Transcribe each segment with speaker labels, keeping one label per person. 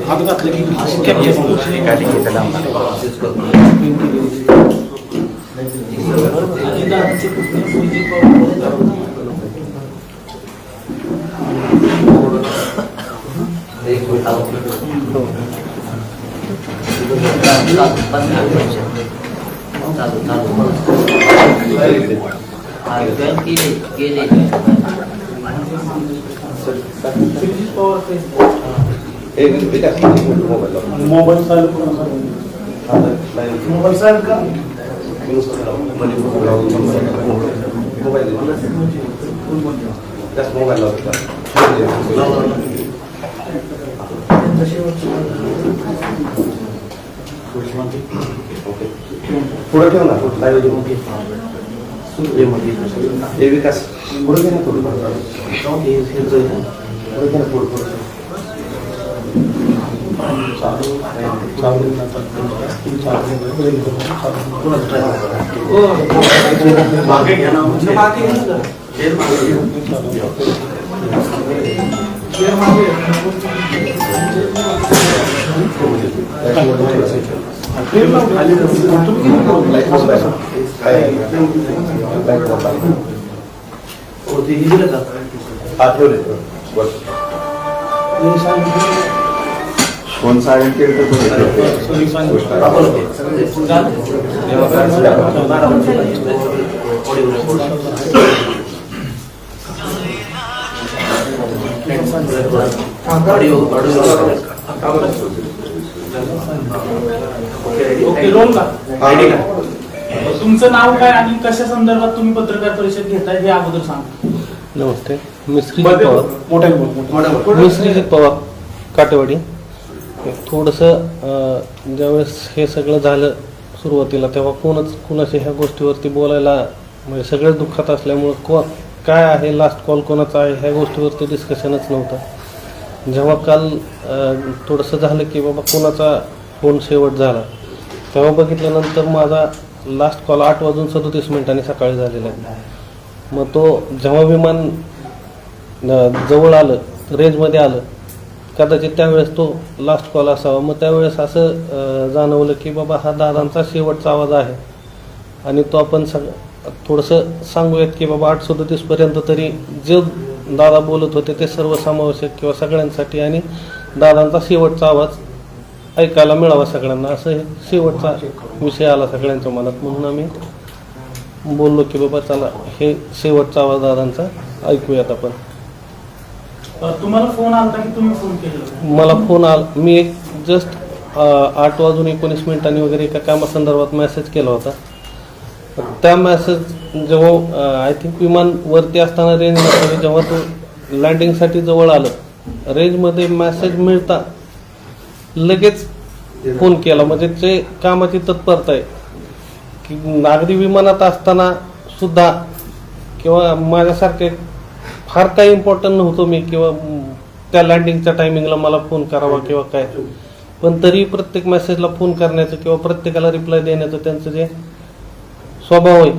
Speaker 1: हात घातले की मोबाईल साइड का पुढे ठेव ना विकास पुढे घे ना थोडं फोन सायलेंट केलं तर
Speaker 2: तुमचं नाव काय आणि कशा संदर्भात तुम्ही पत्रकार परिषद घेताय हे अगोदर सांगा.
Speaker 3: नमस्ते, मी श्रीजित पवार काटेवाडी. थोडंसं ज्यावेळेस हे सगळं झालं सुरुवातीला तेव्हा कोणाच्या ह्या गोष्टीवरती बोलायला म्हणजे सगळेच दुःखात असल्यामुळं काय आहे लास्ट कॉल कोणाचा आहे ह्या गोष्टीवरती डिस्कशनच नव्हतं. जेव्हा काल थोडंसं झालं की बाबा कोणाचा फोन शेवट झाला तेव्हा बघितल्यानंतर माझा लास्ट कॉल 8:37 सकाळी झालेला आहे. मग तो जेव्हा विमान जवळ आलं रेंजमध्ये आलं कदाचित त्यावेळेस तो लास्ट कॉल असावा. मग त्यावेळेस असं जाणवलं की बाबा हा दादांचा शेवटचा आवाज आहे आणि तो आपण थोडंसं सांगूयात की बाबा 8:37 तरी जे दादा बोलत होते ते सर्वसमावेशक किंवा सगळ्यांसाठी आणि दादांचा शेवटचा आवाज ऐकायला मिळावा सगळ्यांना असं हे शेवटचा विषय आला सगळ्यांच्या मनात. म्हणून आम्ही बोललो की बाबा चला हे शेवटचा आवाज दादांचा ऐकूयात आपण.
Speaker 2: तुम्हाला फोन आला की तुम्ही फोन केला?
Speaker 3: मला फोन आला, मी एक जस्ट 8:19 वगैरे एका कामासंदर्भात मेसेज केला होता. त्या मेसेज जेव्हा आय थिंक विमान वरती असताना रेंजमध्ये जेव्हा तो लँडिंगसाठी जवळ आलं रेंजमध्ये मेसेज मिळता लगेच फोन केला. म्हणजे ते कामाची तत्परता आहे की अगदी विमानात असताना सुद्धा किंवा माझ्यासारखे फार काही इम्पॉर्टंट नव्हतो मी किंवा त्या लँडिंगच्या टायमिंगला मला फोन करावा किंवा काय, पण तरी प्रत्येक मेसेजला फोन करण्याचं किंवा प्रत्येकाला रिप्लाय देण्याचं त्यांचं जे स्वभाव आहे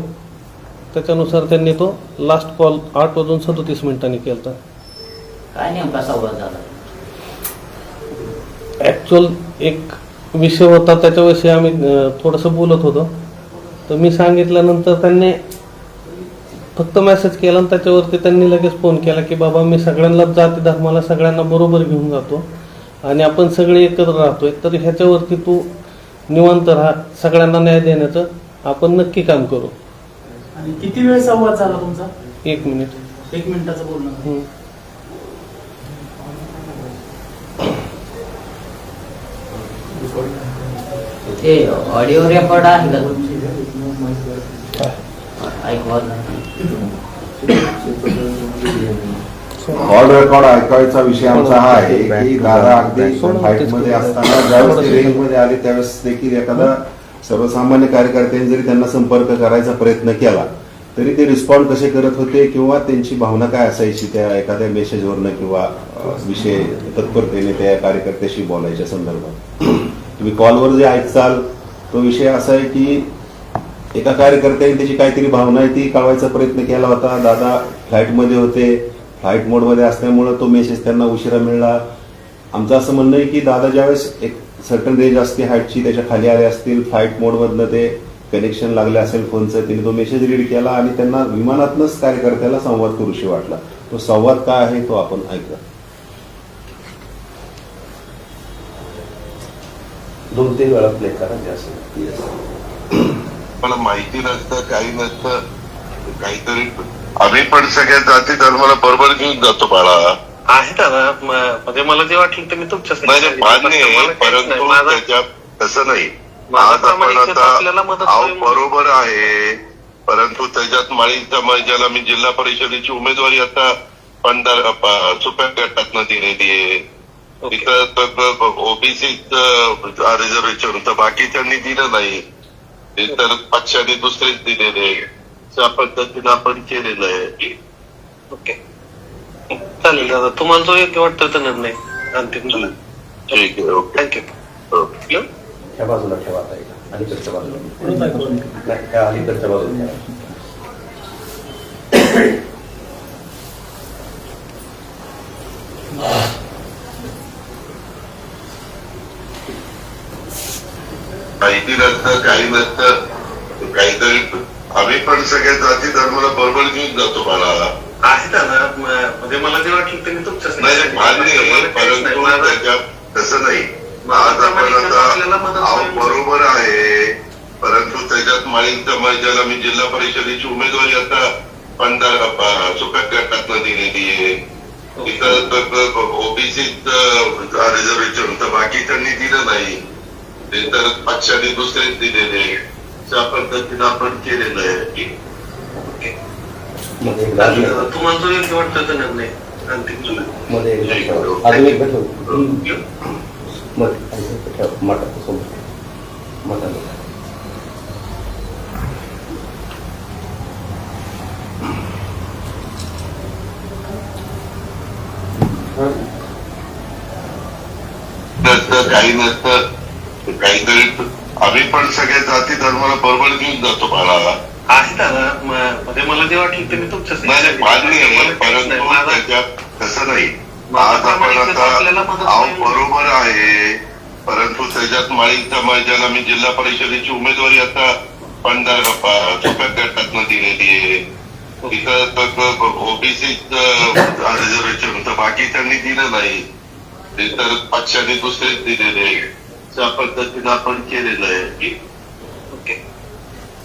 Speaker 3: त्याच्यानुसार त्यांनी तो लास्ट कॉल 8:37 केला.
Speaker 4: काय नेमका संवाद झाला?
Speaker 3: ॲक्च्युअल एक विषय होता त्याच्याविषयी आम्ही थोडंसं बोलत होतो. तर मी सांगितल्यानंतर त्यांनी फक्त मेसेज केला आणि त्याच्यावरती त्यांनी लगेच फोन केला की बाबा मी सगळ्यांना जाती धर्माला सगळ्यांना बरोबर घेऊन जातो आणि आपण सगळे एकत्र राहतोय तर ह्याच्यावरती तू निवांत राहा, सगळ्यांना न्याय देण्याचं आपण नक्की काम करू.
Speaker 2: आणि किती वेळ संवाद झाला तुमचा?
Speaker 3: 1 मिनिट.
Speaker 2: 1 मिनिटाचं बोलणं.
Speaker 4: ते ऑडिओ रेकॉर्ड आहे का ऐकवा?
Speaker 5: ऑल रेकॉर्ड ऐकायचा विषय आमचा हा आहे की दादा अगदी फ्लाईट मध्ये असताना ज्यावेळेस ते रेंज मध्ये आले त्यावेळेस देखील एखादा सर्वसामान्य कार्यकर्त्यांनी जरी त्यांना संपर्क करायचा प्रयत्न केला तरी ते रिस्पॉन्ड कसे करत होते किंवा त्यांची भावना काय असायची त्या एखाद्या मेसेजवरनं किंवा विषय तत्परतेने त्या कार्यकर्त्याशी बोलायच्या संदर्भात. तुम्ही कॉलवर जे ऐकचाल तो विषय असा आहे की एका कार्यकर्त्याने त्याची काहीतरी भावना आहे ती कळवायचा प्रयत्न केला होता. दादा फ्लाईटमध्ये होते, फ्लाईट मोडमध्ये असल्यामुळं तो मेसेज त्यांना उशिरा मिळाला. आमचं असं म्हणणं आहे की दादा ज्यावेळेस एक सर्टन रेंज असते हाईटची त्याच्या खाली आले असतील, फ्लाईट मोडमधनं ते कनेक्शन लागले असेल फोनचं, त्यांनी तो मेसेज रीड केला आणि त्यांना विमानातनंच कार्यकर्त्याला संवाद करूशी वाटला. तो संवाद काय आहे तो आपण ऐकला.
Speaker 1: 2-3 वेळा प्ले करा ते असं.
Speaker 6: मला माहिती नसतं, काही नसतं, काहीतरी आम्ही पण सगळ्या जाती धर्माला बरोबर घेऊन जातो बाळा.
Speaker 7: आहे दादा म्हणजे मला जे वाटलं ते मी तुमच्याच
Speaker 6: नाही मान्य आहे, परंतु त्याच्यात तसं नाही. आज आपण आता बरोबर आहे, परंतु त्याच्यात माळी समाजाला मी जिल्हा परिषदेची उमेदवारी आता 15 सुप्या गटातनं देण्यात आहे. तिथं ओबीसी रिझर्वेशन होतं, बाकीच्यांनी दिलं नाही. ते तर पक्षाने दुसरेच दिलेले, त्या पद्धतीनं आपण केलेलं आहे.
Speaker 7: ओके चालेल दादा, तुम्हाला जो योग्य वाटतं तो निर्णय अंतिम झाला.
Speaker 6: ठीक आहे, ओके,
Speaker 7: थँक्यू.
Speaker 1: ह्या बाजूला ठेवा आता एकदा, अलीकडच्या बाजूला नाही, ह्या अलीकडच्या बाजूला ठेवा.
Speaker 6: माहिती नसतं, काही नसतं, काहीतरी आम्ही पण सगळ्या जाती धर्माला बरोबर घेऊन जातो बाळा.
Speaker 7: आहे दादा म्हणजे मला जे वाटलं ते मी तुमच्याच
Speaker 6: नाही मान्य आहे, परंतु त्याच्यात तसं नाही. आज आपण आता बरोबर आहे, परंतु त्याच्यात माळी समाजाला मी जिल्हा परिषदेची उमेदवारी आता 15 सुप्या गटातनं देण्यात आहे. तिथं ओबीसी रिझर्वेशन होतं, बाकीच्यांनी दिलं नाही. ते तर पक्षाने दुसरेच दिलेले, त्या पद्धतीनं आपण केलेलं आहे.
Speaker 7: चालेल दादा, तुम्हाला जो योग्य वाटतं तो निर्णय अंतिम झाला.
Speaker 1: मध्ये एकदा ठेवा, अजून एकदा ठेव, मध्ये ठेवा, मटासोबत मटाला.
Speaker 6: नसतं, काही नसतं, काहीतरी आम्ही पण सगळ्या जाती धर्माला बरोबर घेऊन जातो बाळा.
Speaker 7: आहे दादा म्हणजे मला जे वाटलं ते मी तुमच्याच
Speaker 6: नाही मान्य आहे, परंतु त्याच्यात तसं नाही. आज आपण आता बरोबर आहे, परंतु त्याच्यात माळी समाजाला मी जिल्हा परिषदेची उमेदवारी आता 15 सुप्या गटातनं देण्यात आहे. तिथं ओबीसी रिझर्वेशन होतं, बाकीच्यांनी दिलं नाही. ते तर पक्षाने दुसरेच दिलेले, त्या पद्धतीनं आपण केलेलं आहे.
Speaker 7: ओके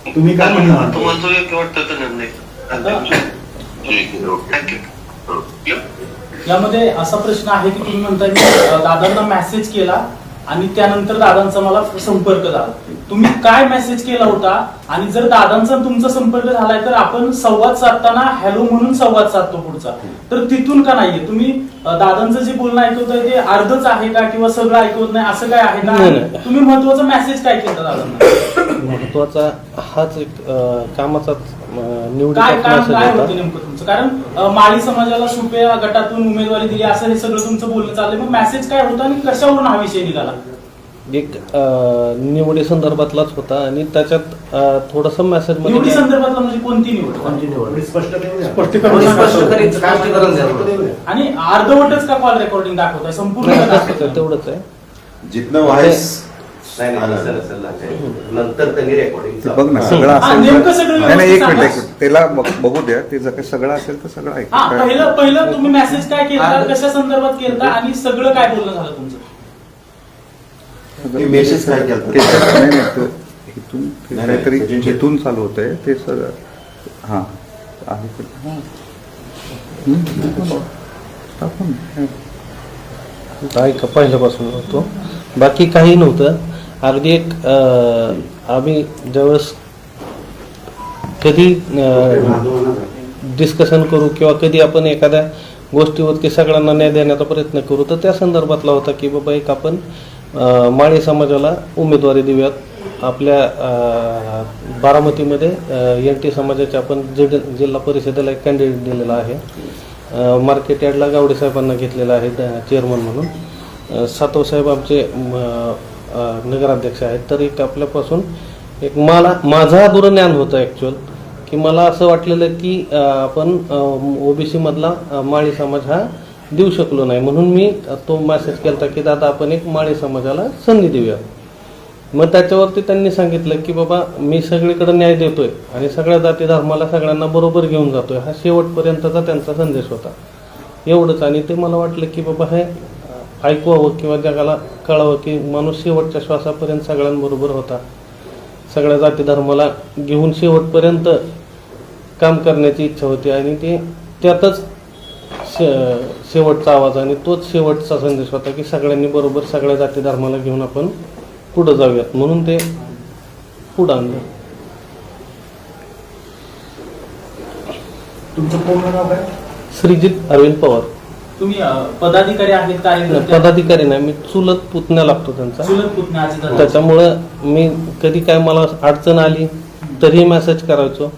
Speaker 1: तुम्ही काय म्हणणार?
Speaker 7: तुम्हाला जो योग्य वाटतं तो निर्णय अंतिम झाला.
Speaker 6: ठीक आहे, ओके.
Speaker 7: थँक्यू.
Speaker 2: यामध्ये असा प्रश्न आहे की तुम्ही म्हणताय मी दादांना मेसेज केला आणि त्यानंतर दादांचा मला संपर्क झाला. तुम्ही काय मेसेज केला होता आणि जर दादांचा तुमचा संपर्क झालाय तर आपण संवाद साधताना हॅलो म्हणून संवाद साधतो पुढचा, तर तिथून का नाहीये? तुम्ही दादांचं जे बोलणं ऐकवताय ते अर्धच आहे का किंवा सगळं ऐकवत नाही असं काय आहे का? तुम्ही महत्वाचा मेसेज काय केला दादांना?
Speaker 3: महत्वाचा हाच एक कामाचा
Speaker 2: काय काम काय होतं नेमकं तुमचं? कारण माळी समाजाला सुप्या गटातून उमेदवारी दिली असं हे सगळं तुमचं बोलणं चाललंय. मग मेसेज काय होता आणि कशावरून हा विषय निघाला?
Speaker 3: एक निवडी संदर्भातलाच होता आणि त्याच्यात थोडस मेसेज
Speaker 2: निवडी संदर्भातला म्हणजे कोणती निवड? आणि अर्धवटच का कॉल रेकॉर्डिंग दाखवताय? संपूर्ण
Speaker 3: तेवढंच आहे.
Speaker 5: जिथनं व्हायस
Speaker 1: नंतर त्यांनी रेकॉर्डिंग
Speaker 8: बघ ना सगळं असेल
Speaker 2: नेमकं सगळं
Speaker 8: नाही नाही एक
Speaker 2: व्यवस्थित
Speaker 8: मिनिट
Speaker 2: सांगा.
Speaker 8: त्याला बघू द्या ते जर काही सगळं असेल तर सगळं ऐक.
Speaker 2: पहिलं तुम्ही मेसेज काय केला, कशा संदर्भात केला आणि सगळं काय बोलणं झालं तुमचं?
Speaker 5: मेसेज काय केलं?
Speaker 8: नाही नाही तो इथून ते
Speaker 5: नाही,
Speaker 8: काहीतरी
Speaker 5: नाही,
Speaker 8: जिथून चालू होत आहे ते सगळं हां आहे टाकून
Speaker 3: ऐका पहिल्यापासून होतो, बाकी काही नव्हतं. अगदी एक आम्ही ज्यावेळेस कधी डिस्कशन करू किंवा कधी आपण एखाद्या गोष्टीवरती सगळ्यांना न्याय देण्याचा प्रयत्न करू तर त्या संदर्भातला होता की बाबा एक आपण माळी समाजाला उमेदवारी देऊयात आपल्या बारामतीमध्ये NT समाजाचे आपण जिल्हा परिषदेला एक कॅन्डिडेट दिलेला आहे. मार्केट यार्डला गावडे साहेबांना घेतलेला आहे चेअरमन म्हणून. सातव साहेब आमचे नगराध्यक्ष आहेत. तर एक आपल्यापासून एक माझा दुर्ज्ञान होतं ॲक्च्युअल, की मला असं वाटलेलं की आपण OBC मधला माळी समाज हा देऊ शकलो नाही, म्हणून मी तो मेसेज केला की दादा आपण एक माळी समाजाला संधी देऊया. मग त्याच्यावरती त्यांनी सांगितलं की बाबा मी सगळीकडे न्याय देतोय आणि सगळ्या जाती धर्माला सगळ्यांना बरोबर घेऊन जातोय, हा शेवटपर्यंतचा त्यांचा संदेश होता. एवढंच. आणि ते मला वाटलं की बाबा हे ऐकवावं किंवा जगाला कळावं की माणूस शेवटच्या श्वासापर्यंत सगळ्यांबरोबर होता, सगळ्या जाती धर्माला घेऊन शेवटपर्यंत काम करण्याची इच्छा होती. आणि ते त्यातच शेवटचा आवाज आणि तोच शेवटचा संदेश होता की सगळ्यांनी बरोबर सगळ्या जाती धर्माला घेऊन आपण पुढे जाऊयात, म्हणून ते पुढे आणलं.
Speaker 2: तुमचं पूर्ण नाव काय?
Speaker 3: श्रीजित अरविंद पवार.
Speaker 2: तुम्ही पदाधिकारी आहेत काय?
Speaker 3: पदाधिकारी नाही, मी चुलत पुतण्या लागतो त्यांचा.
Speaker 2: चुलत पुतण्या आजी.
Speaker 3: त्याच्यामुळं मी कधी काय मला अडचण आली तरी मेसेज करायचो.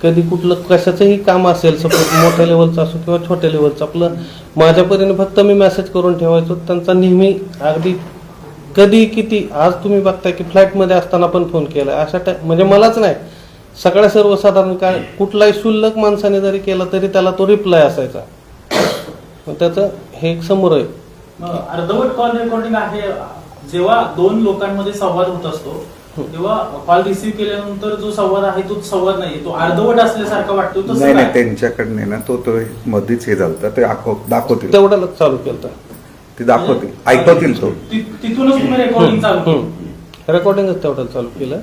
Speaker 3: कधी कुठलं कशाचंही काम असेल, सपोज मोठ्या लेवलचं असो किंवा छोट्या लेवलचं, आपलं माझ्या परीने फक्त मी मेसेज करून ठेवायचो. त्यांचा नेहमी अगदी कधी किती, आज तुम्ही बघताय की फ्लाईटमध्ये असताना पण फोन केला अशा म्हणजे मलाच नाही, सगळ्या सर्वसाधारण काय कुठलाही शुल्लक माणसाने जरी केला तरी त्याला तो रिप्लाय असायचा. त्याचं हे एक समोर आहे.
Speaker 2: अर्धवट कॉल रेकॉर्डिंग आहे. जेव्हा दोन लोकांमध्ये संवाद होत असतो तेव्हा कॉल रिसीव्ह केल्यानंतर जो संवाद आहे तो संवाद नाही, तो अर्धवट असल्यासारखा वाटतो.
Speaker 8: नाही नाही, त्यांच्याकडे ना तो मध्येच हे झालं ते दाखवतील,
Speaker 3: तेवढ्यालाच चालू केलं,
Speaker 8: ते दाखवतील, ऐकवतील. तो
Speaker 2: तिथूनच तुम्ही रेकॉर्डिंग चालू
Speaker 3: रेकॉर्डिंगच तेवढ्याला चालू केलं.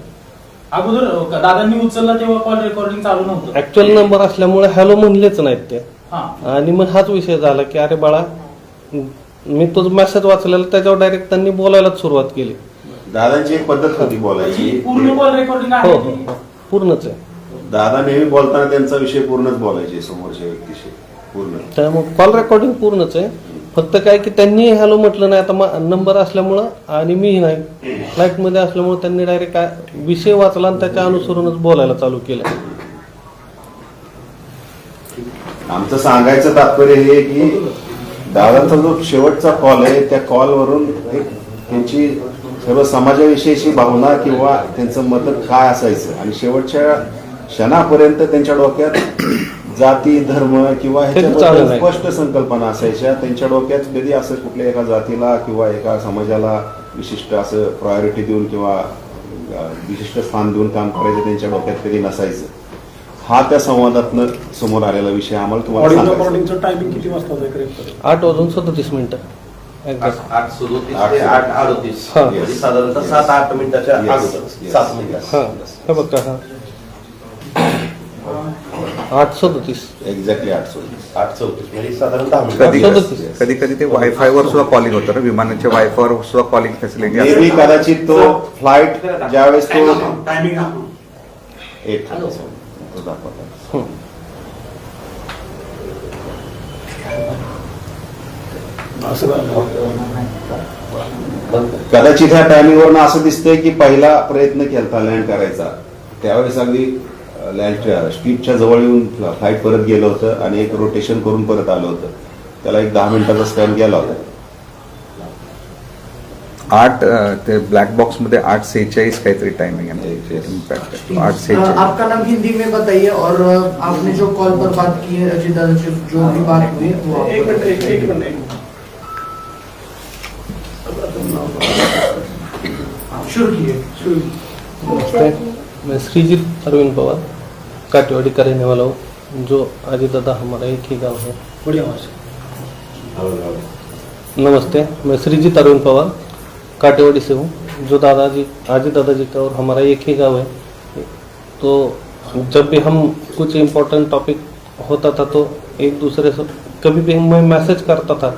Speaker 2: अगोदर दादांनी उचलला तेव्हा कॉल रेकॉर्डिंग चालू नव्हतं.
Speaker 3: ऍक्च्युअल नंबर असल्यामुळे हॅलो म्हणलेच नाहीत ते.
Speaker 2: हा.
Speaker 3: आणि मग हाच विषय झाला की अरे बाळा, मी तो मेसेज वाचलेला त्याच्यावर डायरेक्ट त्यांनी बोलायलाच सुरुवात केली.
Speaker 5: दादांची एक पद्धत होती बोलायची.
Speaker 2: पूर्ण कॉल रेकॉर्डिंग
Speaker 3: हो
Speaker 2: आहे.
Speaker 3: हो पूर्णच आहे.
Speaker 5: दादा नेहमी बोलताना त्यांचा विषय पूर्णच बोलायचे समोरच्या व्यक्तीशी पूर्ण.
Speaker 3: त्यामुळे कॉल रेकॉर्डिंग पूर्णच आहे. फक्त काय की त्यांनी हॅलो म्हटलं नाही, आता नंबर असल्यामुळं आणि मीही नाही, फ्लाईटमध्ये असल्यामुळे त्यांनी डायरेक्ट विषय वाचला आणि त्याच्या अनुसरूनच बोलायला चालू केलं.
Speaker 5: आमचं सांगायचं तात्पर्य हे की दादांचा जो शेवटचा कॉल आहे त्या कॉलवरून त्यांची सर्व समाजाविषयीची भावना किंवा त्यांचं मत काय असायचं आणि शेवटच्या क्षणापर्यंत त्यांच्या डोक्यात जाती धर्म किंवा ह्याच्याबद्दल स्पष्ट संकल्पना असायच्या. त्यांच्या डोक्यात कधी असं कुठल्या एका जातीला किंवा एका समाजाला विशिष्ट असं प्रायोरिटी देऊन किंवा विशिष्ट स्थान देऊन काम करायचं त्यांच्या डोक्यात कधी नसायचं. हा त्या संवादातनं समोर आलेला विषय आम्हाला तुम्हाला सांगायचा.
Speaker 2: टायमिंग किती वाजता होतं करेक्ट?
Speaker 3: 8:37
Speaker 1: 8:37 साधारणतः 7-8 मिनिटाच्या अगोदर 7 मिनिटात.
Speaker 3: हा बघा, हा 8:37
Speaker 5: एक्झॅक्टली 8:37
Speaker 1: म्हणजे साधारण 10 मिनिट.
Speaker 8: कधी कधी ते वायफायवर सुद्धा कॉलिंग होतं ना, विमानाच्या वायफायवर सुद्धा कॉलिंग फॅसिलिटी असते.
Speaker 5: नेहमी कदाचित तो फ्लाईट ज्यावेळेस तो एक तो दाखवतात. कदाचित ह्या टायमिंगवरून असं दिसतंय की पहिला प्रयत्न केला लँड करायचा त्यावेळेस अगदी लँड स्ट्रीपच्या जवळ येऊन फ्लाईट परत गेलं होतं आणि एक रोटेशन करून परत आलं होतं. त्याला एक 10 मिनिटाचा स्टॅम्प गेला होता.
Speaker 8: 8 ते ब्लॅक बॉक्स मध्ये 8:46 काहीतरी टाइमिंग आहे. इम्पॅक्ट 8:46.
Speaker 9: आपका नाम हिंदी में बताइए और आपने जो कॉल पर बात की है अजय दादा से जो भी बात हुई वो एक मिनट शुरू कीजिए.
Speaker 3: नमस्ते, मैं श्रीजित अरविंद पवार काटेवाड़ी का रहने वाला हूँ. जो अजय दादा हमारा एक ही गांव है.
Speaker 2: बढ़िया.
Speaker 3: नमस्ते, मैं श्रीजित अरविंद पवार काटेवाड़ी से हूँ. जो दादाजी अजय दादाजी का और हमारा एक ही गांव है. तो जब भी हम कुछ इम्पोर्टेंट टॉपिक होता था तो एक दूसरे से कभी भी मैं मैसेज करता था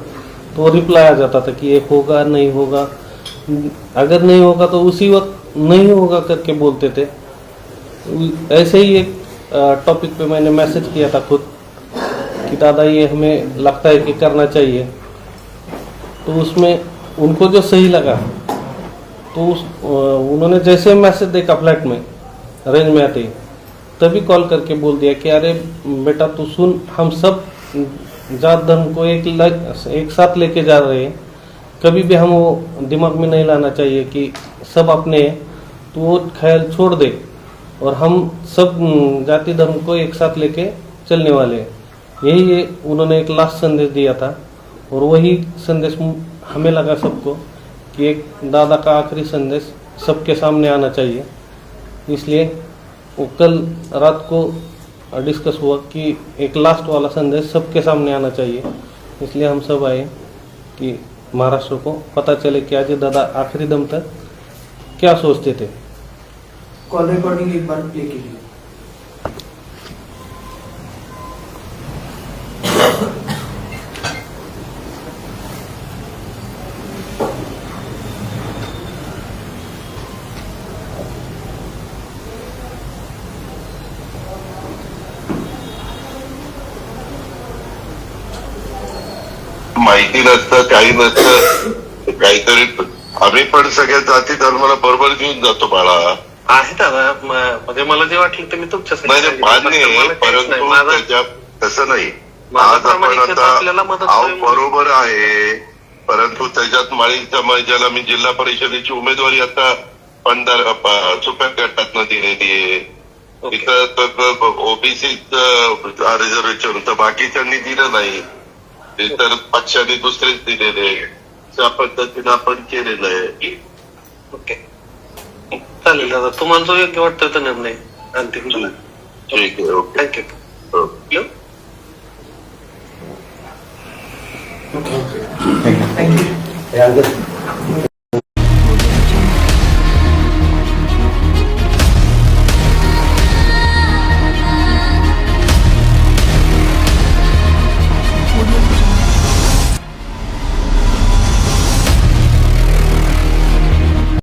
Speaker 3: तो रिप्लाई आ जाता था कि ये होगा नहीं होगा, अगर नहीं होगा तो उसी वक्त नहीं होगा करके बोलते थे. ऐसे ही एक टॉपिक पे मैंने मैसेज किया था खुद कि दादा ये हमें लगता है कि करना चाहिए. तो उसमें उनको जो सही लगा तो उन्होंने जैसे मैसेज देखा फ्लैट में रेंज में आते ही तभी कॉल करके बोल दिया कि अरे बेटा तू सुन, हम सब जात धर्म को एक साथ लेके जा रहे हैं, कभी भी हम वो दिमाग में नहीं लाना चाहिए कि सब अपने हैं, तो वो ख्याल छोड़ दे और हम सब जाति धर्म को एक साथ लेके चलने वाले हैं। यही उन्होंने एक लास्ट संदेश दिया था और वही संदेश हमें लगा सबको कि एक दादा का आखिरी संदेश सबके सामने आना चाहिए। इसलिए वो कल रात को डिस्कस हुआ कि एक लास्ट वाला संदेश सबके सामने आना चाहिए। इसलिए हम सब आए कि महाराष्ट्र को पता चले कि अजय दादा आखिरी दम तक क्या सोचते थे।
Speaker 9: कॉल रिकॉर्डिंग एक बार प्ले कीजिए।
Speaker 6: माहिती नसतं, काही नसतं, काहीतरी आम्ही पण सगळ्या जाती धर्माला बरोबर घेऊन जातो बाळा.
Speaker 7: आहे दादा, म्हणजे मला जे वाटलं ते मी तुमच्यासाठी
Speaker 6: म्हणजे मान्य आहे, परंतु त्याच्यात तसं नाही. आज आपण आता बरोबर आहे, परंतु त्याच्यात माळी समाजाला मी जिल्हा परिषदेची उमेदवारी आता 15 चुप्या गटातनं दिलेली आहे. तिथं ओबीसी रिझर्वेशन होतं, बाकीच्यांनी दिलं नाही. ते तर पक्षाने दुसरेच दिलेले, त्या पद्धतीनं आपण केलेलं आहे.
Speaker 7: ओके, चालेल दादा, तुम्हाला जो योग्य वाटतं तो निर्णय अंतिम.
Speaker 6: ठीक आहे, ओके,
Speaker 7: थँक्यू.
Speaker 9: थँक्यू.